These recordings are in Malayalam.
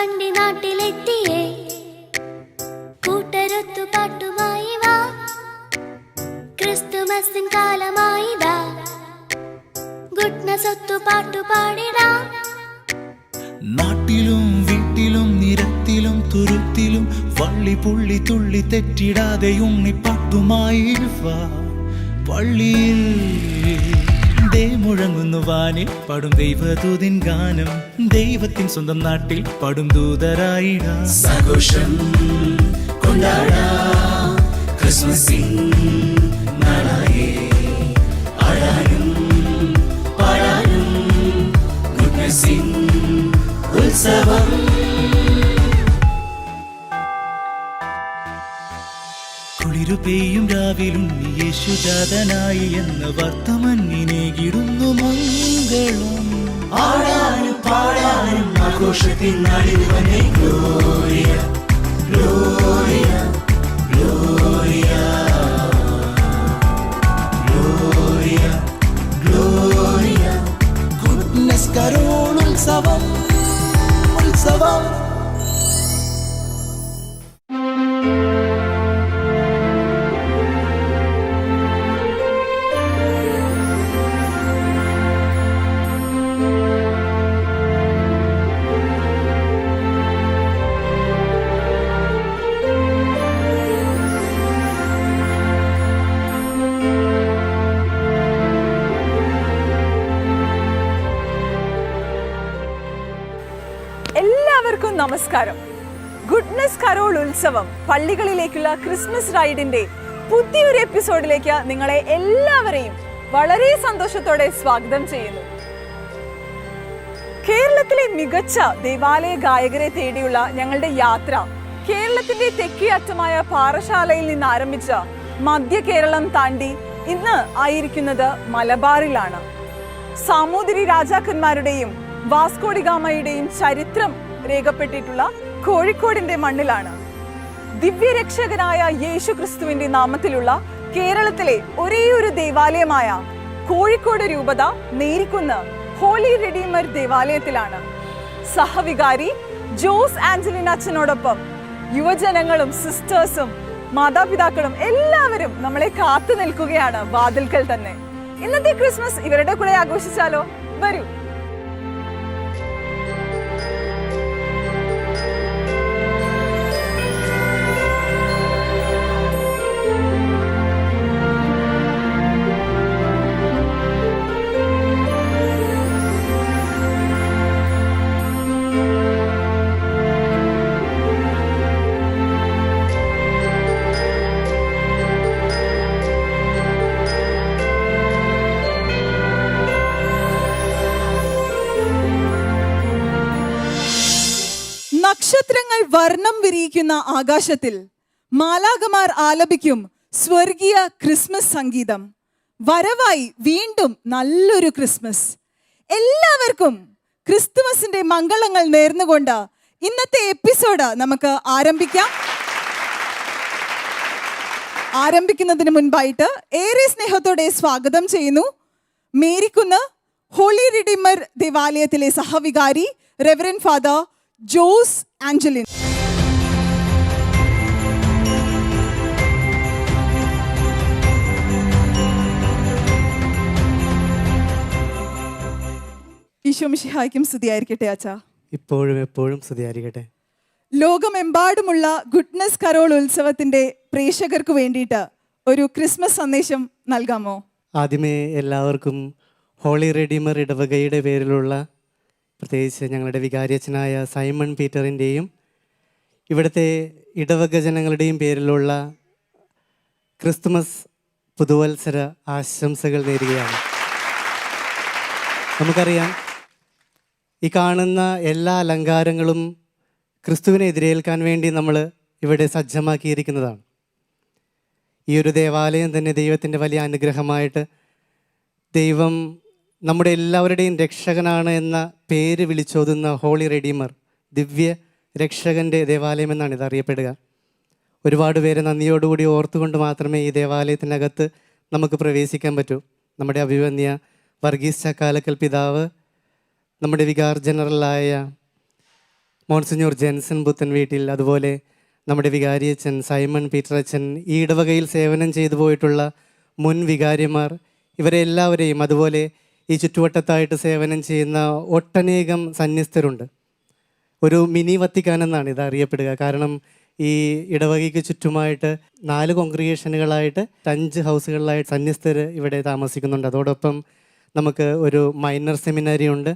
വണ്ടി നാട്ടിലെത്തിയേ, കൂട്ടരൊത്തു പാട്ടുമായി വാ, ക്രിസ്തുമസിൻ കാലമായിതാ, ഗുഡ്നസ് ഒത്തു പാട്ടുപാടിടാം. നാട്ടിലും വീട്ടിലും നിരത്തിലും തുരുത്തിലും വള്ളി പുള്ളി തുള്ളി തെറ്റിടാതെ ഉണ്ണിപ്പാട്ടുമായി വാ. പള്ളിയിൽ മുഴങ്ങുന്നു വാനിൽ പാടും ദൈവദൂതിൻ ഗാനം, ദൈവത്തിൻ സ്വന്തം നാട്ടിൽ പാടും ദൂതരായിടാം. സഘോഷം കൊണ്ടാടാം ക്രിസ്മസിൻ നാളായേ, ആടാനും പാടാനും ഗുഡ്നസിൻ ഉത്സവം. കുളിരു പെയ്യും രാവിലും യേശുജാതനായി എന്ന വർത്തമന്നിനേകിടുന്നു മംഗളം. ആടാനും പാടാനും ആഘോഷത്തിൻ നാളിവനെ gloria gloria gloria gloria gloria. Goodness carol ഉത്സവം ഉത്സവം. എല്ലാവർക്കും നമസ്കാരം. ഗുഡ്നസ് കരോൾ ഉത്സവം പള്ളികളിലേക്കുള്ള ക്രിസ്മസ് റൈഡിന്റെ പുതിയൊരു എപ്പിസോഡിലേക്ക് നിങ്ങളെ എല്ലാവരെയും വളരെ സന്തോഷത്തോടെ സ്വാഗതം ചെയ്യുന്നു. കേരളത്തിലെ മികച്ച ദേവാലയ ഗായകരെ തേടിയുള്ള ഞങ്ങളുടെ യാത്ര കേരളത്തിന്റെ തെക്കേ അറ്റമായ പാറശാലയിൽ നിന്ന് ആരംഭിച്ച മധ്യ കേരളം താണ്ടി ഇന്ന് ആയിരിക്കുന്നത് മലബാറിലാണ്. സാമൂതിരി രാജാക്കന്മാരുടെയും വാസ്കോഡിഗാമയുടെയും ചരിത്രം രേഖപ്പെട്ടിട്ടുള്ള കോഴിക്കോടിന്റെ മണ്ണിലാണ്. ദിവ്യരക്ഷകനായ യേശു ക്രിസ്തുവിന്റെ നാമത്തിലുള്ള കേരളത്തിലെ ഒരേയൊരു ദേവാലയമായ കോഴിക്കോട് രൂപത Merikunnu holy redeemer ദേവാലയത്തിലാണ്. സഹവികാരി Jose Angeline അച്ഛനോടൊപ്പം യുവജനങ്ങളും സിസ്റ്റേഴ്സും മാതാപിതാക്കളും എല്ലാവരും നമ്മളെ കാത്തു നിൽക്കുകയാണ് വാതിൽക്കൽ തന്നെ. ഇന്നത്തെ ക്രിസ്മസ് ഇവരുടെ കൂടെ ആഘോഷിച്ചാലോ? വരൂ. നക്ഷത്രങ്ങൾ വർണ്ണം വിരിയിക്കുന്ന ആകാശത്തിൽ മാലാഖമാർ ആലപിക്കും സ്വർഗീയ ക്രിസ്മസ് സംഗീതം. വരവായി വീണ്ടും നല്ലൊരു ക്രിസ്മസ്. എല്ലാവർക്കും ക്രിസ്തുമസിന്റെ മംഗളങ്ങൾ നേർന്നുകൊണ്ട് ഇന്നത്തെ എപ്പിസോഡ് നമുക്ക് ആരംഭിക്കാം. ആരംഭിക്കുന്നതിന് മുൻപായിട്ട് ഏറെ സ്നേഹത്തോടെ സ്വാഗതം ചെയ്യുന്നു മേരിക്കുന്ന് ഹോളി റിഡീമർ ദേവാലയത്തിലെ സഹവികാരി റെവറൻ ഫാദർ ജോസ് ആഞ്ചലിൻ. ഈശോ മിശിഹായ്ക്കും സ്തുതിയായിരിക്കട്ടെ അച്ഛാ. ഇപ്പോഴും എപ്പോഴും സ്തുതിയായിരിക്കട്ടെ. ലോകമെമ്പാടുമുള്ള ഗുഡ്നസ് കരോൾ ഉത്സവത്തിന്റെ പ്രേക്ഷകർക്ക് വേണ്ടിയിട്ട് ഒരു ക്രിസ്മസ് സന്ദേശം നൽകാമോ? ആദ്യമേ എല്ലാവർക്കും ഹോളി റെഡീമർ ഇടവകയുടെ പേരിലുള്ള, പ്രത്യേകിച്ച് ഞങ്ങളുടെ വികാരിയച്ഛനായ സൈമൺ പീറ്ററിൻ്റെയും ഇവിടുത്തെ ഇടവക ജനങ്ങളുടെയും പേരിലുള്ള ക്രിസ്തുമസ് പുതുവത്സര ആശംസകൾ നേരുകയാണ്. നമുക്കറിയാം, ഈ കാണുന്ന എല്ലാ അലങ്കാരങ്ങളും ക്രിസ്തുവിനെ എതിരേൽക്കാൻ വേണ്ടി നമ്മൾ ഇവിടെ സജ്ജമാക്കിയിരിക്കുന്നതാണ്. ഈ ഒരു ദേവാലയം തന്നെ ദൈവത്തിൻ്റെ വലിയ അനുഗ്രഹമായിട്ട് ദൈവം നമ്മുടെ എല്ലാവരുടെയും രക്ഷകനാണ് എന്ന പേര് വിളിച്ചോതുന്ന ഹോളി റെഡീമർ, ദിവ്യ രക്ഷകൻ്റെ ദേവാലയം എന്നാണ് ഇത് അറിയപ്പെടുക. ഒരുപാട് പേരെ നന്ദിയോടുകൂടി ഓർത്തുകൊണ്ട് മാത്രമേ ഈ ദേവാലയത്തിനകത്ത് നമുക്ക് പ്രവേശിക്കാൻ പറ്റൂ. നമ്മുടെ അഭിവന്യ വർഗീസ് ചക്കാലക്കൽ പിതാവ്, നമ്മുടെ വികാർ ജനറലായ മോൺസിഞ്ഞൂർ ജെൻസൺ പുത്തൻ വീട്ടിൽ, അതുപോലെ നമ്മുടെ വികാരിയച്ഛൻ സൈമൺ പീറ്റർ അച്ഛൻ, ഈ ഇടവകയിൽ സേവനം ചെയ്തു പോയിട്ടുള്ള മുൻ വികാരിമാർ, ഇവരെ എല്ലാവരെയും, അതുപോലെ ഈ ചുറ്റുവട്ടത്തായിട്ട് സേവനം ചെയ്യുന്ന ഒട്ടനേകം സന്യസ്തരുണ്ട്. ഒരു മിനി വത്തിക്കാൻ എന്നാണ് ഇത് അറിയപ്പെടുക. കാരണം ഈ ഇടവകയ്ക്ക് ചുറ്റുമായിട്ട് 4 കോൺഗ്രിഗേഷനുകളായിട്ട് 5 ഹൗസുകളിലായിട്ട് സന്യസ്തർ ഇവിടെ താമസിക്കുന്നുണ്ട്. അതോടൊപ്പം നമുക്ക് ഒരു മൈനർ സെമിനാരി ഉണ്ട്.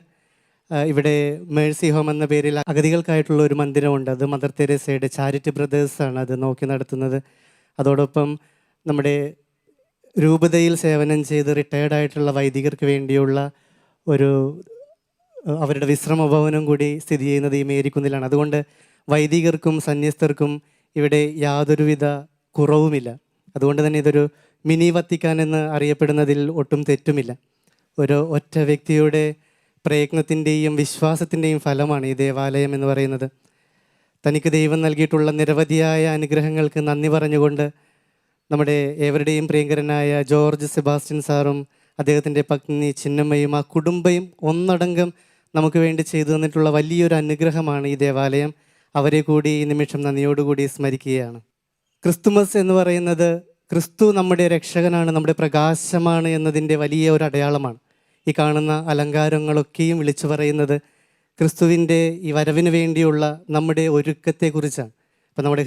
ഇവിടെ മേഴ്സി ഹോം എന്ന പേരിൽ അഗതികൾക്കായിട്ടുള്ള ഒരു മന്ദിരമുണ്ട്. അത് മദർ തെരേസയുടെ ചാരിറ്റി ബ്രദേഴ്സാണ് അത് നോക്കി നടത്തുന്നത്. അതോടൊപ്പം നമ്മുടെ രൂപതയിൽ സേവനം ചെയ്ത് റിട്ടയർഡായിട്ടുള്ള വൈദികർക്ക് വേണ്ടിയുള്ള ഒരു അവരുടെ വിശ്രമ ഭവനം കൂടി സ്ഥിതി ചെയ്യുന്നത് ഈ മേരിക്കുന്നിലാണ്. അതുകൊണ്ട് വൈദികർക്കും സന്യസ്തർക്കും ഇവിടെ യാതൊരുവിധ കുറവുമില്ല. അതുകൊണ്ട് തന്നെ ഇതൊരു മിനി വത്തിക്കാൻ എന്ന് അറിയപ്പെടുന്നതിൽ ഒട്ടും തെറ്റുമില്ല. ഒരു ഒറ്റ വ്യക്തിയുടെ പ്രയത്നത്തിൻ്റെയും വിശ്വാസത്തിൻ്റെയും ഫലമാണ് ഈ ദേവാലയം എന്ന് പറയുന്നത്. തനിക്ക് ദൈവം നൽകിയിട്ടുള്ള നിരവധിയായ അനുഗ്രഹങ്ങൾക്ക് നന്ദി പറഞ്ഞുകൊണ്ട് നമ്മുടെ ഏവരുടെയും പ്രിയങ്കരനായ ജോർജ് സെബാസ്റ്റ്യൻ സാറും അദ്ദേഹത്തിൻ്റെ പത്നി ചിന്നമ്മയും ആ കുടുംബയും ഒന്നടങ്കം നമുക്ക് വേണ്ടി ചെയ്തു തന്നിട്ടുള്ള വലിയൊരു അനുഗ്രഹമാണ് ഈ ദേവാലയം. അവരെ കൂടി ഈ നിമിഷം നന്ദിയോടുകൂടി സ്മരിക്കുകയാണ്. ക്രിസ്തുമസ് എന്ന് പറയുന്നത് ക്രിസ്തു നമ്മുടെ രക്ഷകനാണ്, നമ്മുടെ പ്രകാശമാണ് എന്നതിൻ്റെ വലിയ ഒരു അടയാളമാണ്. ഈ കാണുന്ന അലങ്കാരങ്ങളൊക്കെയും വിളിച്ചു പറയുന്നത് ക്രിസ്തുവിൻ്റെ ഈ വരവിന് വേണ്ടിയുള്ള നമ്മുടെ ഒരുക്കത്തെക്കുറിച്ചാണ്. അപ്പം നമ്മുടെ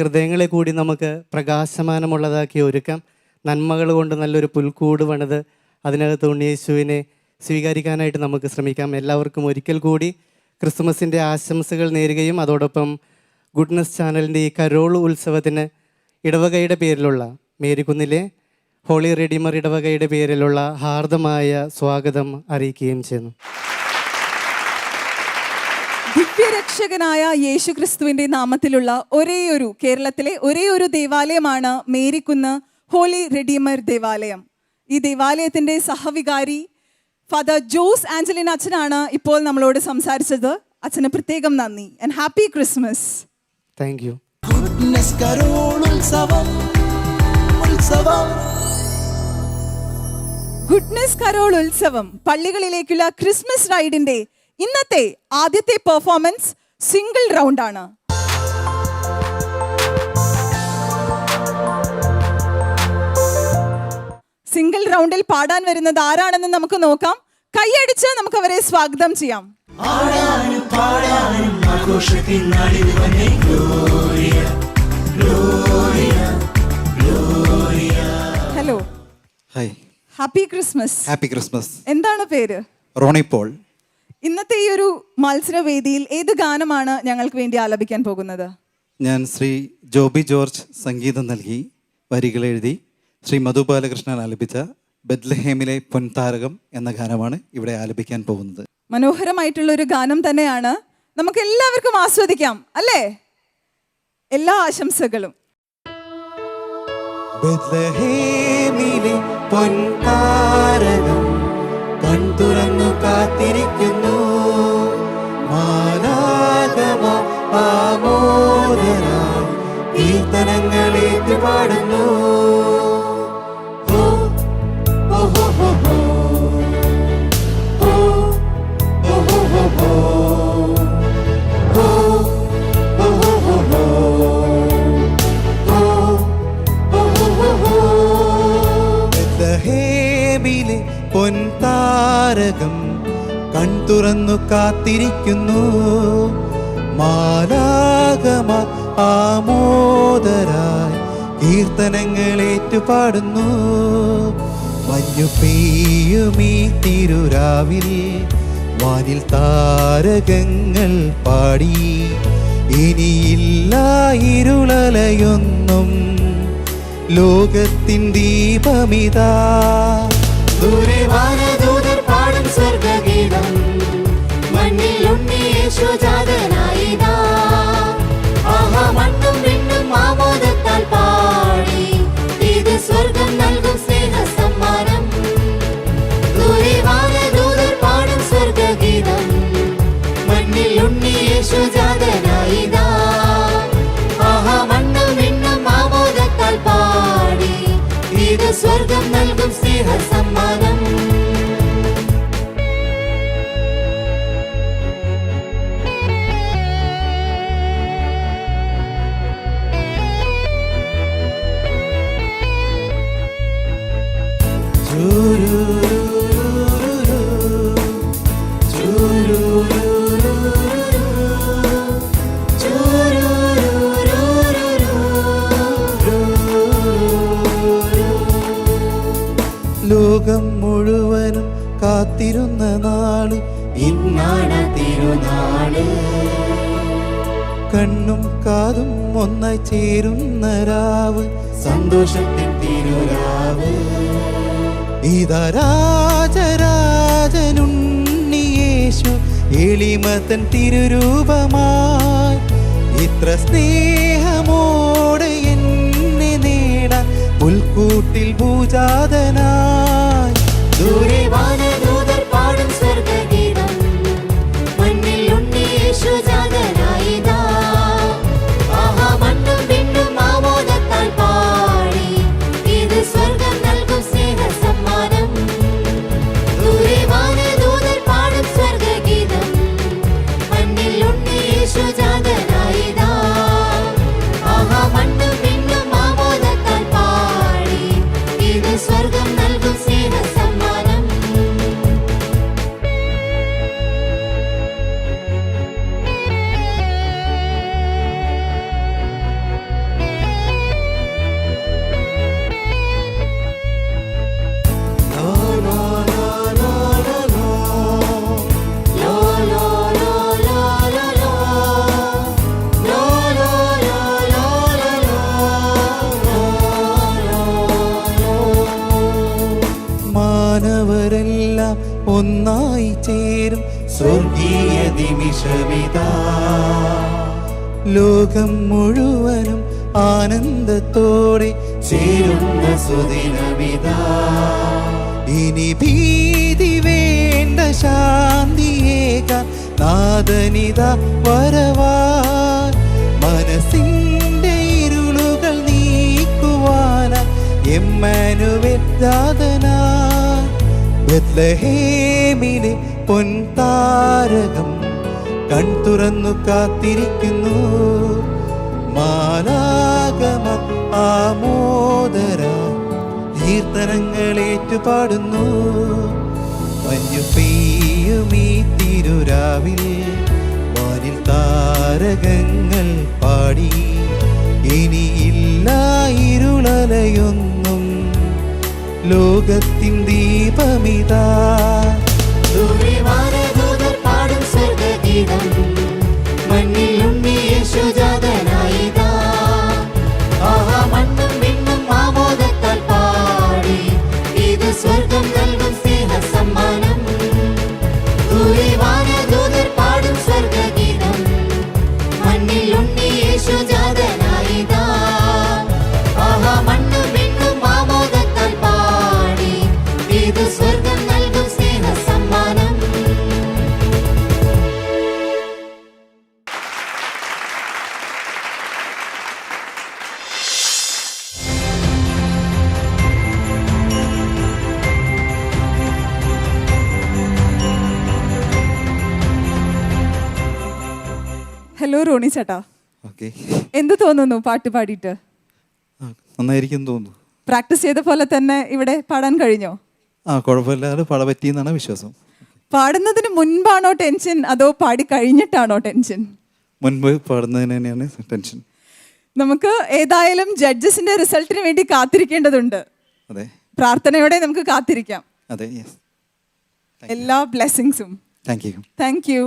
ഹൃദയങ്ങളെ കൂടി നമുക്ക് പ്രകാശമാനമുള്ളതാക്കി ഒരുക്കാം. നന്മകൾ കൊണ്ട് നല്ലൊരു പുൽക്കൂട് പണിത് അതിനകത്ത് ഉണ്ണിയേശുവിനെ സ്വീകരിക്കാനായിട്ട് നമുക്ക് ശ്രമിക്കാം. എല്ലാവർക്കും ഒരിക്കൽ കൂടി ക്രിസ്തുമസിൻ്റെ ആശംസകൾ നേരുകയും അതോടൊപ്പം ഗുഡ്നസ് ചാനലിൻ്റെ ഈ കരോൾ ഉത്സവത്തിന് ഇടവകയുടെ പേരിലുള്ള മേരിക്കുന്നിലെ ഹോളി റെഡീമർ ഇടവകയുടെ പേരിലുള്ള ഹാർദമായ സ്വാഗതം അറിയിക്കുകയും ചെയ്യുന്നു. ദിവ്യരക്ഷകനായ യേശു ക്രിസ്തുവിൻ്റെ നാമത്തിലുള്ള കേരളത്തിലെ ഒരേ ഒരു ദേവാലയമാണ് മേരിക്കുന്ന് ഹോളി റെഡീമർ ദേവാലയം. ഈ ദേവാലയത്തിൻ്റെ സഹവികാരി ഫാദർ ജോസ് ആഞ്ചലിൻ അച്ഛനാണ് ഇപ്പോൾ നമ്മളോട് സംസാരിച്ചത്. അച്ഛന് പ്രത്യേകം നന്ദി and happy Christmas. Thank you. Goodness carol ഉത്സവം. ഗുഡ്നസ് കരോൾ ഉത്സവം പള്ളികളിലേക്കുള്ള ക്രിസ്മസ് റൈഡിന്റെ ഇന്നത്തെ ആദ്യത്തെ പെർഫോമൻസ് സിംഗിൾ റൗണ്ട് ആണ്. സിംഗിൾ റൗണ്ടിൽ പാടാൻ വരുന്നത് ആരാണെന്ന് നമുക്ക് നോക്കാം. കൈയടിച്ച് നമുക്ക് അവരെ സ്വാഗതം ചെയ്യാം. Hello, hi, happy Christmas. Happy Christmas. എന്താണ് പേര്? റോണി പോൾ. ഇന്നത്തെ ഈ ഒരു മത്സരവേദിയിൽ ഏത് ഗാനമാണ് ഞങ്ങൾക്ക് വേണ്ടി ആലപിക്കാൻ പോകുന്നത്? ഞാൻ ശ്രീ ജോബി ജോർജ് സംഗീതം നൽകി വരികൾ എഴുതി ശ്രീ മധു ബാലകൃഷ്ണൻ ആലപിച്ച ബെത്ലഹേമിലെ പൊൻതാരകം എന്ന ഗാനമാണ് ഇവിടെ ആലപിക്കാൻ പോകുന്നത്. മനോഹരമായിട്ടുള്ള ഒരു ഗാനം തന്നെയാണ്. നമുക്ക് എല്ലാവർക്കും ആസ്വദിക്കാം അല്ലേ? എല്ലാ ആശംസകളും. ബെത്ലഹേമിലെ പൊൻതാരകം കൺതുറന്നു കാത്തിരിക്കുന്നു. മാലാഖമാർ ആമോദരാൽ കീർത്തനങ്ങളേറ്റു പാടുന്നു. ബെത്ലഹേമിലെ പൊൻതാരകം കൺതുറന്നു കാത്തിരിക്കുന്നു. മാലാഖമാർ ആമോദരായി കീർത്തനങ്ങളേറ്റു പാടുന്നു. മഞ്ഞു പെയ്യുമീ തിരുരാവിൽ വാനിൽ താരകങ്ങൾ പാടി. ഇനിയില്ല ഇരുളലയൊന്നും, ലോകത്തിൻ ദീപമിതാ. ദൂരെ വാനദൂതർ പാടും സ്വർഗഗീതം, മണ്ണിൽ ഉണ്ണിയേശു ജാതനായിതാ. ആഹാ, മണ്ണും വിണ്ണും ആമോദത്താൽ പാടി. ഇത് സ്വർഗം നൽകും സ്നേഹ സമ്മാനം. ദൂരെ വാനദൂതർ പാടും സ്വർഗഗീതം, മണ്ണിൽ ഉണ്ണിയേശു ജാതനായിതാ. ആഹാ, മണ്ണും വിണ്ണും ആമോദത്താൽ പാടി. ഇത് സ്വർഗം നൽകും സ്നേഹ സമ്മാനം. ലോകം മുഴുവനും കാത്തിരുന്ന നാള് ഇന്നാണ് തിരുനാള്. കണ്ണും കാതും ഒന്നായി ചേരുന്ന രാവ് സന്തോഷത്തിൻ തിരുരാവ്. ഇതാ രാജരാജനുണ്ണിയേശു എളിമതൻ തിരുരൂപമായി ഇത്ര സ്നേഹമോടെ എന്നെ നേടാൻ പുൽക്കൂട്ടിൽ ഭൂജാതനായി. ദൂരെ വാനദൂതർ പാടും സ്വർഗഗീതം, മണ്ണിൽ ഉണ്ണി യേശു ജാതനായിതാ. ആഹാ മണ്ണും വിണ്ണും ആമോദത്താൽ പാടി, ഇത് സ്വർഗം നൽകും സ്നേഹ സമ്മാനം. ദൂരെ വാനദൂതർ പാടും സ്വർഗഗീതം, മണ്ണിൽ ഉണ്ണി യേശു ജാതനായിതാ. ആഹാ മണ്ണും വിണ്ണും ആമോദത്താൽ പാടി, ഇത് സ്വർഗം നൽകും സ്നേഹ സമ്മാനം. മാനവരെല്ലാം ഒന്നായി ചേരും സ്വർഗീയ നിമിഷമിതാ. ലോകം മുഴുവനും ആനന്ദത്തോടെ ചേരുന്ന സുദിനമിതാ. ഇനി ഭീതി വേണ്ട ശാന്തിയേകാൻ നാദനിത വരവാൻ മനസ്സിൻ്റെ ഇരുളുകൾ നീക്കുവാനായി എമ്മാനുവേൽ ജാതനായി. ബെത്ലഹേമിലെ പൊൻതാരകം കൺ തുറന്നു കാത്തിരിക്കുന്നു. മാലാകമാർ ആമോദരായി കീർത്തനങ്ങൾ ഏറ്റുപാടുന്നു. മഞ്ഞു പെയ്യും ഈ തിരുരാവിൽ വാനിൽ താരകങ്ങൾ പാടി. ഇനിയില്ല ഇരുളലയൊന്നും, ലോകത്തിൻ ദീപമിതാ. ദൂരെ വാനദൂതർ പാടും സ്വർഗഗീതം, മണ്ണിൽ ഉണ്ണി യേശു ജാതനായിതാ. ആഹാ മണ്ണും വിണ്ണും ആമോദത്താൽ പാടി, ഇത് സ്വർഗം നൽകും സ്നേഹ സമ്മാനം. ദൂരെ വാനദൂതർ പാടും സ്വർഗഗീതം, മണ്ണിൽ ഉണ്ണി യേശു ജാതനായിതാ. ആഹാ മണ്ണും വിണ്ണും ആമോദത്താൽ പാടി, ഇത് സ്വർഗം നൽകും സ്നേഹ സമ്മാനം. ഹലോ റോണി ചേട്ടാ, ഓക്കെ, എന്ത് തോന്നുന്നു പാട്ട് പാടിയിട്ട്? നന്നായിരിക്കും തോന്നുന്നു. പ്രാക്ടീസ് ചെയ്ത പോലെ തന്നെ ഇവിടെ പാടാൻ കഴിഞ്ഞോ? കുഴപ്പമില്ലാതെ പാടാൻ പറ്റിയെന്നാണ് വിശ്വാസം. പാടുന്നതിന് മുൻപാണോ ടെൻഷൻ അതോ പാടി കഴിഞ്ഞിട്ടാണോ ടെൻഷൻ? മുൻപ് പാടുന്നതിന് തന്നെയാണ് ടെൻഷൻ. നമുക്ക് ഏതായാലും ജഡ്ജസിന്റെ റിസൾട്ടിന് വേണ്ടി കാത്തിരിക്കേണ്ടതുണ്ട്. അതെ പ്രാർത്ഥനയോടെ നമുക്ക് കാത്തിരിക്കാം. അതെ, യെസ്. എല്ലാ ബ്ലെസ്സിങ്സും. Thank you. Thank you.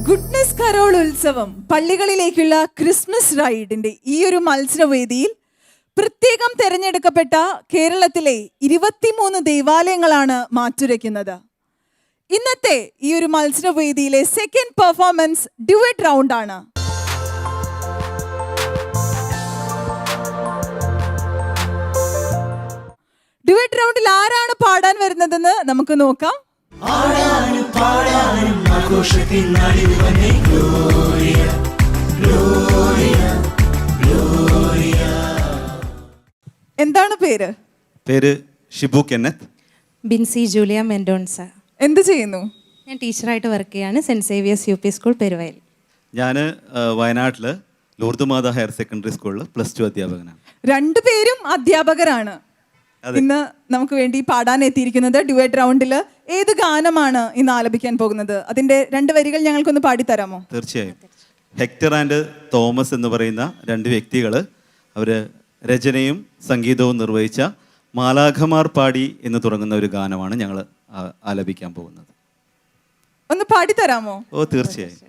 Goodness carol ഉത്സവം പള്ളികളിലേക്കുള്ള ക്രിസ്മസ് റൈഡിന്റെ ഈ ഒരു മത്സരവേദിയിൽ പ്രത്യേകം തിരഞ്ഞെടുക്കപ്പെട്ട കേരളത്തിലെ 23 ദേവാലയങ്ങളാണ് മാറ്റുരയ്ക്കുന്നത്. ഇന്നത്തെ ഈ ഒരു മത്സരവേദിയിലെ സെക്കൻഡ് പെർഫോമൻസ് ഡ്യുവറ്റ് റൗണ്ട് ആണ്. ഡ്യുവറ്റ് റൗണ്ടിൽ ആരാണ് പാടാൻ വരുന്നതെന്ന് നമുക്ക് നോക്കാം. എന്താണ് പേര്? പേര് ഷിബു കെന്നത്ത്. ബിൻസി ജൂലിയ മെൻഡോൺസ. എന്ത് ചെയ്യുന്നു? ഞാൻ ടീച്ചറായിട്ട് വർക്ക് ചെയ്യാണ് Saint Xavier's U P school Peruvayal. ഞാൻ വയനാട്ടിൽ ലൂർദ് മാത ഹയർ സെക്കൻഡറി സ്കൂളിൽ +2 അധ്യാപകനാണ്. രണ്ടുപേരും അധ്യാപകരാണ്. ഇന്ന് നമുക്ക് വേണ്ടി പാടാൻ എത്തിയിരിക്കുന്നത് ഡ്യുവറ്റ് റൗണ്ടിൽ ഏത് ഗാനമാണ് ഇന്ന് ആലപിക്കാൻ പോകുന്നത്? അതിന്റെ 2 വരികൾ ഞങ്ങൾക്കൊന്ന് പാടിത്തരാമോ? തീർച്ചയായും. ഹെക്ടർ ആൻഡ് തോമസ് എന്ന് പറയുന്ന രണ്ട് വ്യക്തികൾ അവർ രചനയും സംഗീതവും നിർവഹിച്ച മാലാഖമാർ പാടി എന്ന് തുടങ്ങുന്ന ഒരു ഗാനമാണ് ഞങ്ങൾ ആലപിക്കാൻ പോകുന്നത്. ഒന്ന് പാടിത്തരാമോ? ഓ, തീർച്ചയായും.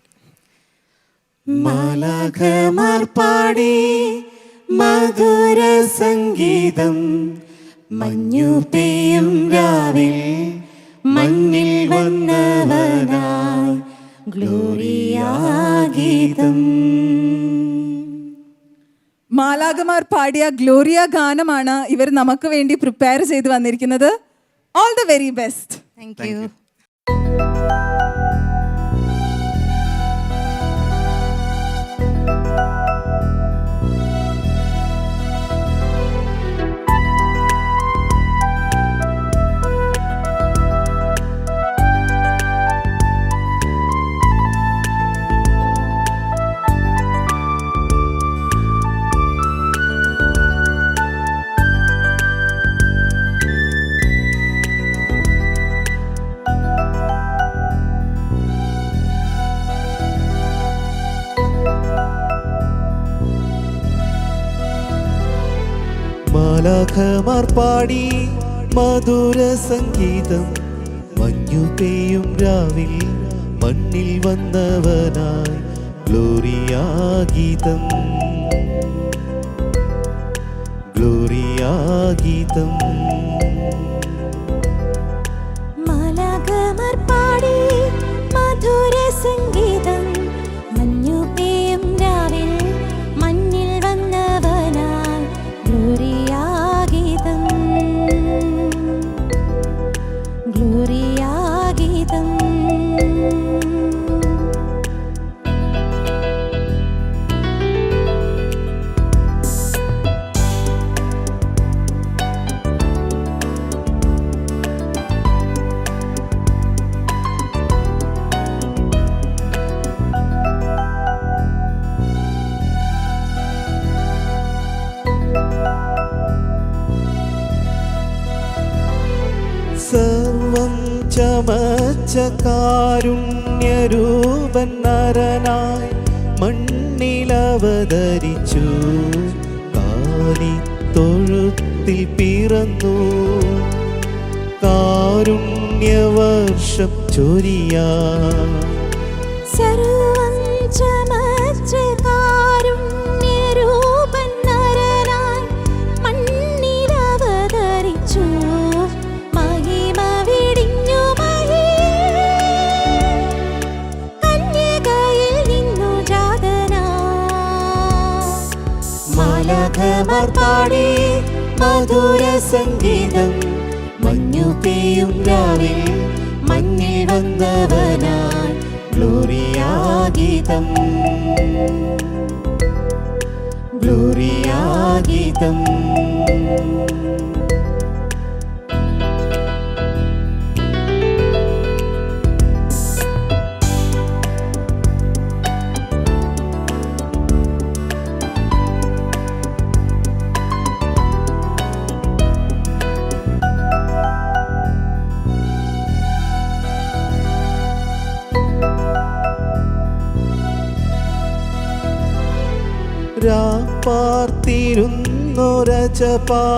മാലാഖമാർ പാടി മധുര സംഗീതം, മഞ്ഞു പെയ്യും രാവിൽ മഞ്ഞിൽ വന്നവനായി ഗ്ലോറിയ ഗീതം. മാലാഖമാർ പാടിയ ഗ്ലോറിയ ഗാനമാണ് ഇവർ നമുക്ക് വേണ്ടി പ്രിപ്പയർ ചെയ്ത് വന്നിരിക്കുന്നത്. All the very best. Thank U. മാലാഖമാർ പാടി മധുര സംഗീതം, മഞ്ഞു പെയ്യും രാവിൽ മണ്ണിൽ വന്നവനായി ഗ്ലോറിയ ഗീതം, ഗ്ലോറിയ ഗീതം. മാലാഖമാർ പാടി മധുര സംഗീതം, മഞ്ഞു പെയ്യും രാവിൽ മഞ്ഞിൽ വന്നവനായി ഗ്ലോറിയ ഗീതം, ഗ്ലോറിയ ഗീതം. സർവം ചമച്ച കാരുണ്യരൂപൻ നരനായി മണ്ണിലവതരിച്ചു, കാലിത്തൊഴുത്തിൽ പിറന്നു, കാരുണ്യവർഷം ചൊരിയാൻ. സർവം ചമച്ച കാരുണ്യരൂപൻ നരനായി മണ്ണിലവതരിച്ചു, മഹിമ വെടിഞ്ഞു കന്യകയിൽ നിന്നു ജാതനായി. മാലാഖമാർ പാടി മധുര സംഗീതം, മഞ്ഞു പെയ്യും രാവിൽ മഞ്ഞിൽ വന്നവനായി ഗ്ലോറിയ ഗീതം, ഗ്ലോറിയ ഗീതം.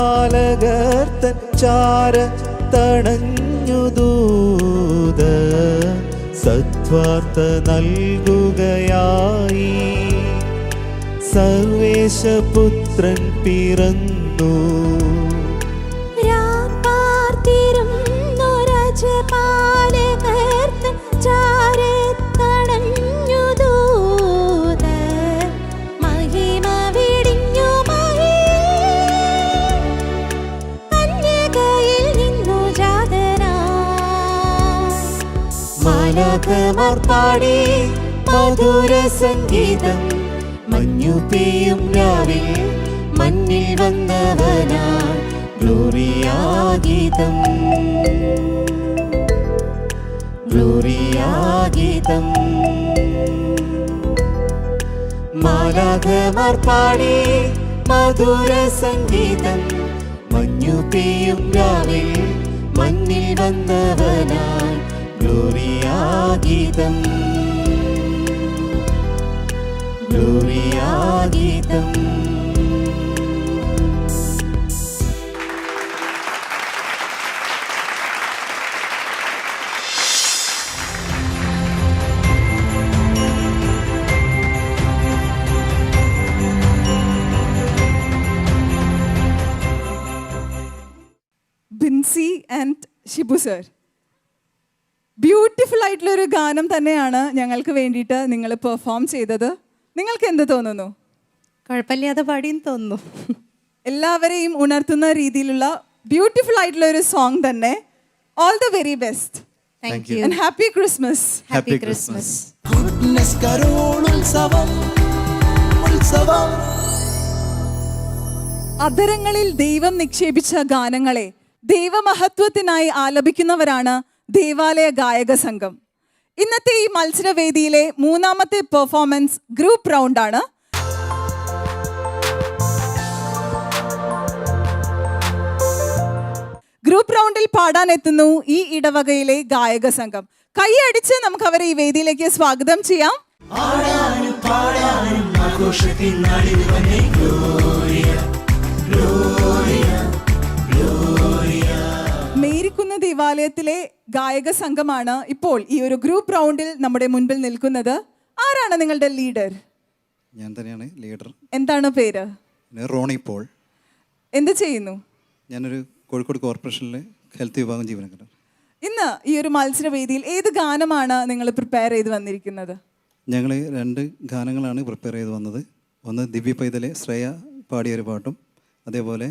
രാപ്പാർത്തിരുന്നൊരജപാലകർത്തൻ ചാര തടഞ്ഞു ദൂത, സദ്വാർത്ത നൽകുകയായി. സർവേശപുത്രൻ പിറന്നു, രാപ്പാർത്തിരുന്നൊരജപാലകർത്തൻ ചാരത്തണഞ്ഞു ദൂതർ, മഹിമ വെടിഞ്ഞു കന്യകയിൽ നിന്നു ജാതനായി. മാലാഖമാർ പാടി മധുര സംഗീതം, മഞ്ഞു പെയ്യും രാവിൽ മഞ്ഞിൽ വന്നവനായി ഗ്ലോറിയ ഗീതം, ഗ്ലോറിയ ഗീതം. മാലാഖമാർ പാടി മധുര സംഗീതം, മഞ്ഞു പെയ്യും രാവിൽ മഞ്ഞിൽ വന്നവനായി ഗ്ലോറിയ ഗീതം, ഗ്ലോറിയ ഗീതം. Binsy and Shibu sir, beautiful ആയിട്ടുള്ള ഒരു ഗാനം തന്നെയാണ് ഞങ്ങൾക്ക് വേണ്ടിയിട്ട് നിങ്ങൾ പെർഫോം ചെയ്തത്. നിങ്ങൾക്ക് എന്ത് തോന്നുന്നു? കുഴപ്പമില്ലാതെ പാടിയെന്ന് തോന്നുന്നു. എല്ലാവരെയും ഉണർത്തുന്ന രീതിയിലുള്ള ബ്യൂട്ടിഫുൾ ആയിട്ടുള്ള ഒരു സോങ് തന്നെ. All the very best thank you. And happy Christmas. Happy Christmas. അധരങ്ങളിൽ ദൈവം നിക്ഷേപിച്ച ഗാനങ്ങളെ ദൈവമഹത്വത്തിനായി ആലപിക്കുന്നവരാണ് ദേവാലയ ഗായക സംഘം. ഇന്നത്തെ ഈ മത്സരവേദിയിലെ മൂന്നാമത്തെ പെർഫോമൻസ് ഗ്രൂപ്പ് റൗണ്ടാണ്. ഗ്രൂപ്പ് റൗണ്ടിൽ പാടാനെത്തുന്നു ഈ ഇടവകയിലെ ഗായക സംഘം. കൈയടിച്ച് നമുക്ക് അവരെ ഈ വേദിയിലേക്ക് സ്വാഗതം ചെയ്യാം. മേരിക്കുന്ന് ദേവാലയത്തിലെ ഗായക സംഘമാണ് ഇപ്പോൾ ഈ ഒരു ഗ്രൂപ്പ് റൗണ്ടിൽ നമ്മുടെ മുൻപിൽ നിൽക്കുന്നത്. ആരാണ് നിങ്ങളുടെ ലീഡർ? ഞാൻ തന്നെയാണ് ലീഡർ. എന്താണ് പേര്? റോണി പോൾ. എന്ത് ചെയ്യുന്നു? ഞാനൊരു കോഴിക്കോട് കോർപ്പറേഷനിലെ ഹെൽത്ത് വിഭാഗം ജീവനക്കാരൻ. ഇന്ന് ഈ ഒരു മത്സരവേദിയിൽ ഏത് ഗാനമാണ് നിങ്ങൾ പ്രിപ്പയർ ചെയ്ത് വന്നിരിക്കുന്നത്? ഞങ്ങൾ 2 ഗാനങ്ങളാണ് പ്രിപ്പയർ ചെയ്ത് വന്നത്. ഒന്ന് ദിവ്യ പൈതലെ ശ്രേയ പാടിയൊരു പാട്ടും അതേപോലെ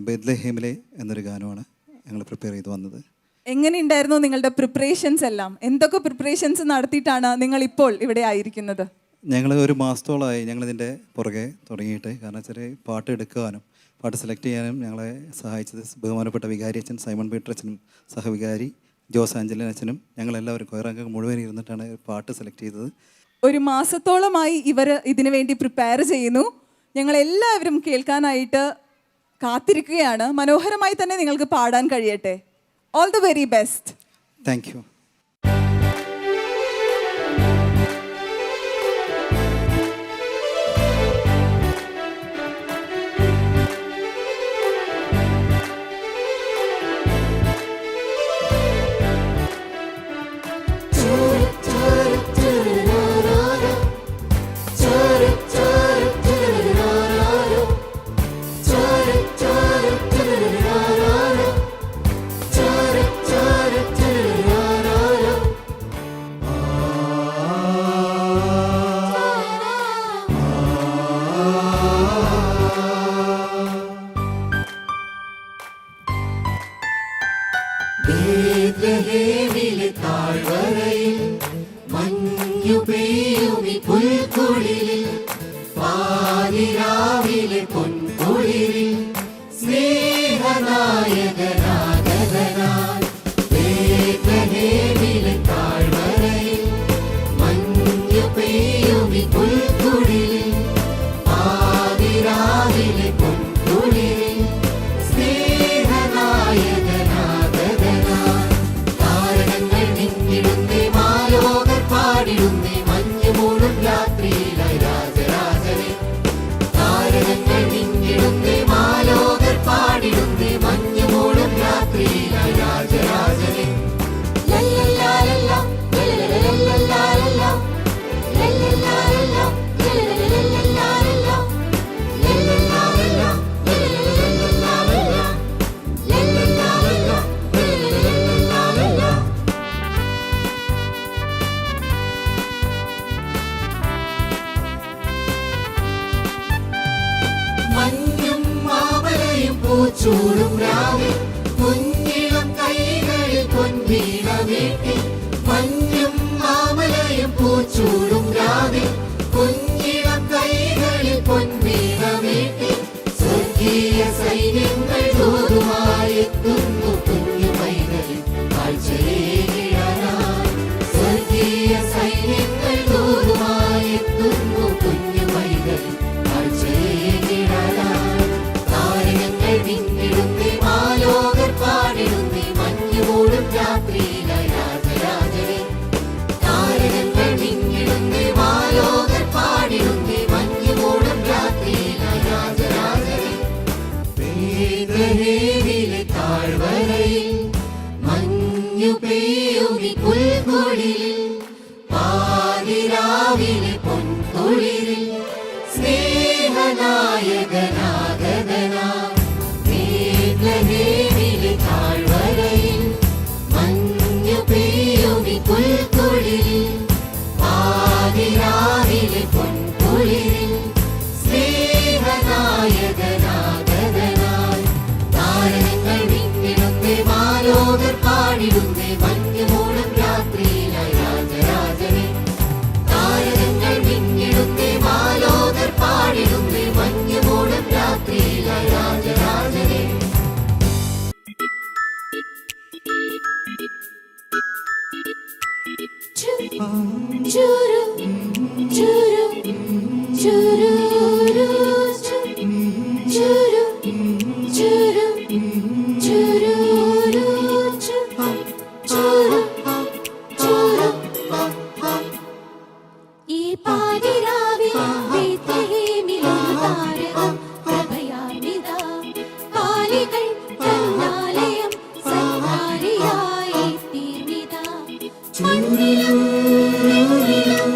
ബെത്ലഹേമിലെ എന്നൊരു ഗാനമാണ് ഞങ്ങൾ പ്രിപ്പയർ ചെയ്ത് വന്നത്. എങ്ങനെയുണ്ടായിരുന്നു നിങ്ങളുടെ പ്രിപ്പറേഷൻസ് എല്ലാം? എന്തൊക്കെ പ്രിപ്പറേഷൻസ് നടത്തിയിട്ടാണ് നിങ്ങൾ ഇപ്പോൾ ഇവിടെ ആയിരിക്കുന്നത്? ഞങ്ങൾ ഒരു മാസത്തോളമായി ഞങ്ങളിതിൻ്റെ പുറകെ തുടങ്ങിയിട്ട്. കാരണം വെച്ചാൽ പാട്ട് എടുക്കാനും പാട്ട് സെലക്ട് ചെയ്യാനും ഞങ്ങളെ സഹായിച്ചത് ബഹുമാനപ്പെട്ട വികാരി അച്ഛൻ സൈമൺ പീറ്റർ അച്ഛനും സഹവികാരി ജോസ് ആഞ്ചലിൻ അച്ഛനും ഞങ്ങളെല്ലാവരും കൊയറംഗം മുഴുവൻ ഇരുന്നിട്ടാണ് പാട്ട് സെലക്ട് ചെയ്തത്. ഒരു മാസത്തോളമായി ഇവർ ഇതിനു വേണ്ടി പ്രിപ്പയർ ചെയ്യുന്നു. ഞങ്ങളെല്ലാവരും കേൾക്കാനായിട്ട് കാത്തിരിക്കുകയാണ്. മനോഹരമായി തന്നെ നിങ്ങൾക്ക് പാടാൻ കഴിയട്ടെ. All the very best. Thank you. ബേത്ലഹേമിലെ താഴ്വരയിൽ മഞ്ഞു പെയ്യുമി പുൽക്കുളിരിൽ പാതിരാവിലെ പൊൻകുളിരിൽ സ്നേഹനായകനാഗതനായി. ബേത്ലഹേമിലെ താഴ്വരയിൽ മഞ്ഞു പെയ്യുമി പുൽക്കുളിരിൽ പാതിരാവിലെ പൊൻകുളിരിൽ പാടിടുന്നേ മഞ്ഞു മൂടും രാത്രിയിലായി രാജരാജനെ. താരകങ്ങൾ നിന്നിടുന്നേ മാലോകർ പാടിടുന്നേ മഞ്ഞു മൂടും രാത്രിയിലായി രാജരാജനെ. ലല്ലലാലല്ല ലല്ലലാലല്ല ലല്ലലാലല്ല ലല്ലലാലല്ല ലല്ലലാലല്ല ലല്ലലാലല്ല ലല്ലലാലല്ല ലല്ലലാലല്ല. മഞ്ഞും മാമലയും പൂച്ചൂടും രാവിൽ കുഞ്ഞിളം കൈകളിൽ പൊൻവീണ വീട്ടി. മഞ്ഞും മാമലയും പൂച്ചൂടും രാവിൽ കുഞ്ഞിളം കൈകളിൽ പൊൻവീണ വീട്ടി. സ്വർഗീയ സൈന്യങ്ങൾ ദൂതുമായി എത്തുന്നു കുഞ്ഞു പൈതലിൽ കാഴ്ചയേകിടാനായി. സ്വർഗീയ സൈന്യങ്ങൾ ദൂതുമായി എത്തുന്നു കുഞ്ഞു പൈതലിൽ കാഴ്ചയേകിടാനായി. താരകങ്ങൾ വിങ്ങിടുന്നേ മാലോകർ പാടിടുന്നേ മഞ്ഞു മൂടും രാത്രിയിലായി രാജരാജനെ. താരകങ്ങൾ വിങ്ങിടുന്നേ മാലോകർ പാടിടുന്നേ ബേത്ലഹേമിലെ താഴ്വരയിൽ മഞ്ഞു പെയ്യുമി പുൽക്കൊടിലിൽ പാതിരാവിലെ പൊൻതൊഴിലിൽ സ്നേഹനായകനാഗതനായി ബേത്ലഹേമിലെ താഴ്വരയിൽ മഞ്ഞു പെയ്യുമി പുൽക്കൊടിലിൽ പാതിരാവിലെ പൊൻതൊഴിലിൽ സ്നേഹനായകനാഗതനായി താരകങ്ങൾ വിങ്ങിടുന്നേ മാലോകർ പാടിടുന്നേ മഞ്ഞുമൂടും രാത്രിയിലായി രാജരാജനെ താരകങ്ങൾ വിങ്ങിടുന്നേ മാലോകർ പാടിടുന്നേ മഞ്ഞുമൂടും രാത്രിയിലായി രാജരാജനെ ചുരു ചുരു ചുരു ചുരു ചുരു ചുരു ഈ പാതിരാവിൽ ബേത്ലഹേമിലൊരു താരകം പ്രഭയാർന്നിതാ കാലികൾ തന്നാലയം സഞ്ചാരിയായി തീർന്നിതാ മണ്ണിലും ൂരിലും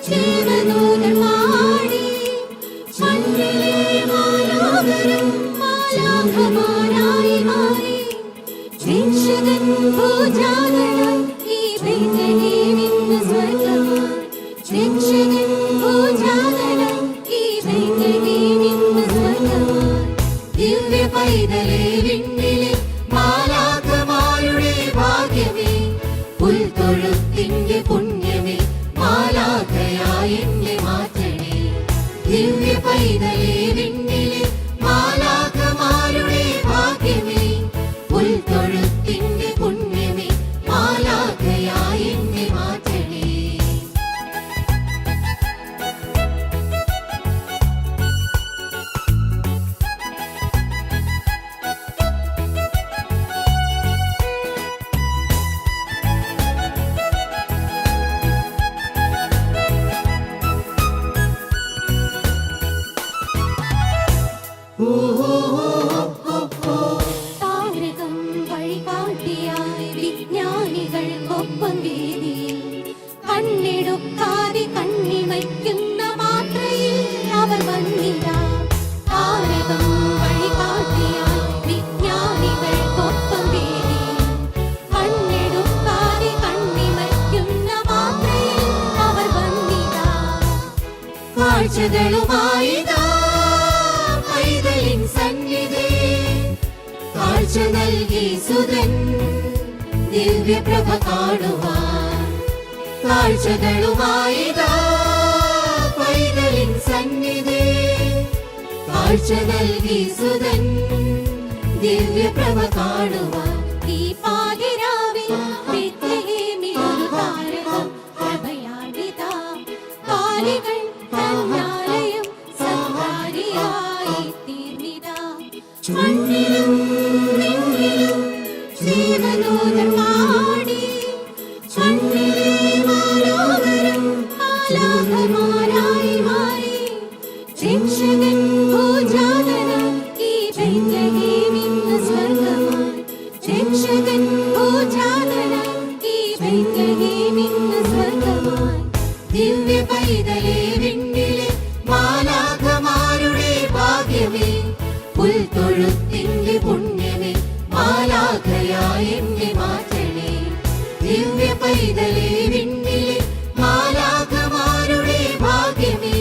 ചേർന്നൂതർ പാടി മണ്ണിലെ മാലോകരും മാലാഖമാരായി മാറി രക്ഷകൻ പൂജാതനം ഈ ബേത്ലഹേമിന്ന് സ്വർഗമായി രക്ഷകൻ പൂജാതനം ഈ ബേത്ലഹേമിന്ന് സ്വർഗമായി ദിവ്യ പൈതലേ വിണ്ണിലെ മാലാഖമാരുടെ ഭാഗ്യമേ പുൽത്തൊഴുത്തിന്റെ പുണ്യമേ മാലാഖയായി എന്നെ മാറ്റണേ ദിവ്യ പൈതലേ വിണ്ണിലെ മാലാഖമാരുടെ ഭാഗ്യമേ പുൽത്തൊഴുത്തിന്റെ പുണ്യമേ മാലാഖയായി എന്നെ മാറ്റണേ താരകം വഴികാട്ടിയായി വിജ്ഞാനികൾക്കൊപ്പം വേദിയിൽ കണ്ണെടുക്കാതെ കണ്ണിമയ്ക്കുന്ന മാത്രയിൽ അവർ വന്നില്ല താരകം വഴികാട്ടിയായി വിജ്ഞാനികൾക്കൊപ്പം വേദിയിൽ കണ്ണെടുക്കാതെ കണ്ണിമയ്ക്കുന്ന മാത്രയിൽ അവർ വന്നില്ല കാഴ്ചകളുമായി പൈതലിൻ സന്നിധി കാഴ്ച നൽകി സുതൻ ദിവ്യപ്രഭ കാണുവാൻ കാഴ്ചകളുമായി പൈതലിൻ സന്നിധി കാഴ്ച നൽകി സുതൻ ദിവ്യപ്രഭ കാണുവാൻ ഈ പാതിരാവിൽ ബേത്ലഹേമിലൊരു താരകം പ്രഭയാർന്നിതാ കാലികൾ തന്നാലയം സഞ്ചാരിയായി തീർന്നിതാ മണ്ണിലും ൂരിലും ജീവനൂതർ പാടി മണ്ണിലെ മാലോകരും മാലാഖമാരായി മാറി രക്ഷകൻ പൂജാതനം ഈ ബേത്ലഹേമിന്ന് സ്വർഗമായി രക്ഷകൻ പൂജാതനം ഈ ബേത്ലഹേമിന്ന് സ്വർഗമായി ദിവ്യ പൈതലേ വിണ്ണിലെ മാലാഖമാരുടെ ഭാഗ്യമേ പുൽത്തൊഴുത്തിന്റെ പുണ്യമേ മാലാഖയായി എന്നെ മാറ്റണേ ദിവ്യ പൈതലേ വിണ്ണിലെ മാലാഖമാരുടെ ഭാഗ്യമേ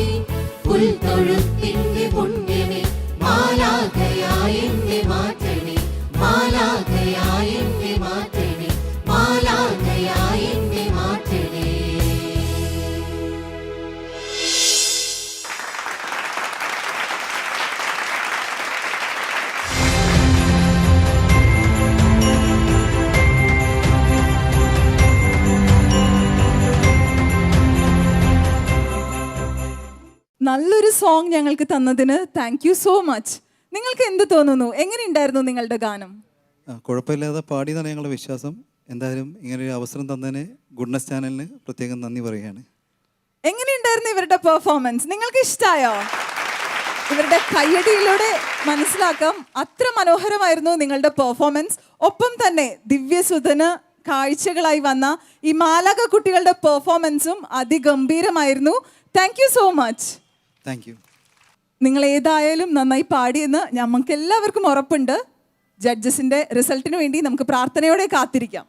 പുൽത്തൊഴുത്തിന്റെ പുണ്യമേ മാലാഖയായി എന്നെ മാറ്റണേ മാലാഖയായി എന്നെ മാറ്റണേ മാലാഖയായി എന്നെ മാറ്റണേ നല്ലൊരു സോങ് ഞങ്ങൾക്ക് തന്നതിന് താങ്ക് യു സോ മച്ച്. നിങ്ങൾക്ക് എന്ത് തോന്നുന്നു? എങ്ങനെയുണ്ടായിരുന്നു നിങ്ങളുടെ ഗാനം? കുഴപ്പമില്ലാതെ പാടിയതാണ് ഞങ്ങളുടെ വിശ്വാസം. എന്തായാലും ഇങ്ങനൊരു അവസരം തന്നതിന് ഗുഡ്നസ് ചാനലിന് പ്രത്യേകം നന്ദി പറയുകയാണ്. എങ്ങനെയുണ്ടായിരുന്നു ഇവരുടെ പെർഫോമൻസ്? നിങ്ങൾക്ക് ഇഷ്ടമായോ? ഇവരുടെ കയ്യടിയിലൂടെ മനസ്സിലാക്കാം അത്ര മനോഹരമായിരുന്നു നിങ്ങളുടെ പെർഫോമൻസ്. ഒപ്പം തന്നെ ദിവ്യസുധന് കാഴ്ചകളായി വന്ന ഈ മാലാഖ കുട്ടികളുടെ പെർഫോമൻസും അതിഗംഭീരമായിരുന്നു. Thank you so much. Thank you. നിങ്ങൾ ഏതായാലും നന്നായി പാടിയെന്ന് നമുക്ക് എല്ലാവർക്കും ഉറപ്പുണ്ട്. ജഡ്ജസിന്റെ റിസൾട്ടിന് വേണ്ടി നമുക്ക് പ്രാർത്ഥനയോടെ കാത്തിരിക്കാം.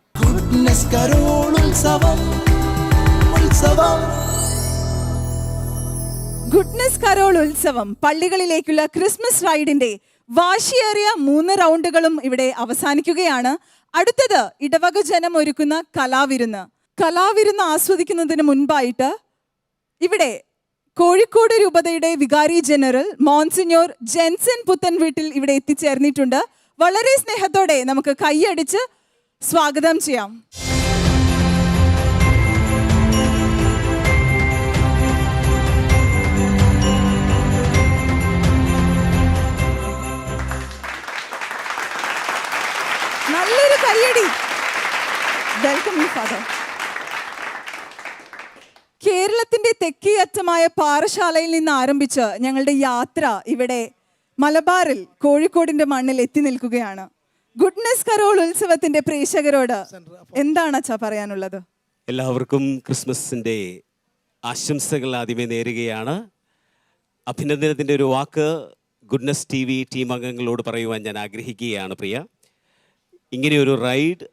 ഗുഡ്നസ് കരോൾ ഉത്സവം പള്ളികളിലേക്കുള്ള ക്രിസ്മസ് റൈഡിന്റെ വാശിയേറിയ 3 റൗണ്ടുകളും ഇവിടെ അവസാനിക്കുകയാണ്. അടുത്തത് ഇടവക ജനം ഒരുക്കുന്ന കലാവിരുന്ന് ആസ്വദിക്കുന്നതിന് മുൻപായിട്ട് ഇവിടെ കോഴിക്കോട് രൂപതയുടെ വികാരി ജനറൽ മോൺസിഞ്ഞോർ ജെൻസൺ പുത്തൻവീട്ടിൽ ഇവിടെ എത്തിച്ചേർന്നിട്ടുണ്ട്. വളരെ സ്നേഹത്തോടെ നമുക്ക് കൈയടിച്ച് സ്വാഗതം ചെയ്യാം. നല്ലൊരു കൈയടി. Welcome you father. കേരളത്തിന്റെ തെക്കേയറ്റമായ പാറശാലയിൽ നിന്ന് ആരംഭിച്ച് ഞങ്ങളുടെ യാത്ര ഇവിടെ മലബാറിൽ കോഴിക്കോടിന്റെ മണ്ണിൽ എത്തി നിൽക്കുകയാണ്. ഗുഡ്നസ് കരോൾ ഉത്സവത്തിന്റെ പ്രേക്ഷകരോട് എന്താണ് അച്ഛാ പറയാനുള്ളത്? എല്ലാവർക്കും ക്രിസ്മസിൻ്റെ ആശംസകൾ ആദ്യമേ നേരുകയാണ്. അഭിനന്ദനത്തിൻ്റെ ഒരു വാക്ക് ഗുഡ്നസ് TV ടീം അംഗങ്ങളോട് പറയുവാൻ ഞാൻ ആഗ്രഹിക്കുകയാണ്. പ്രിയ, ഇങ്ങനെയൊരു റൈഡ്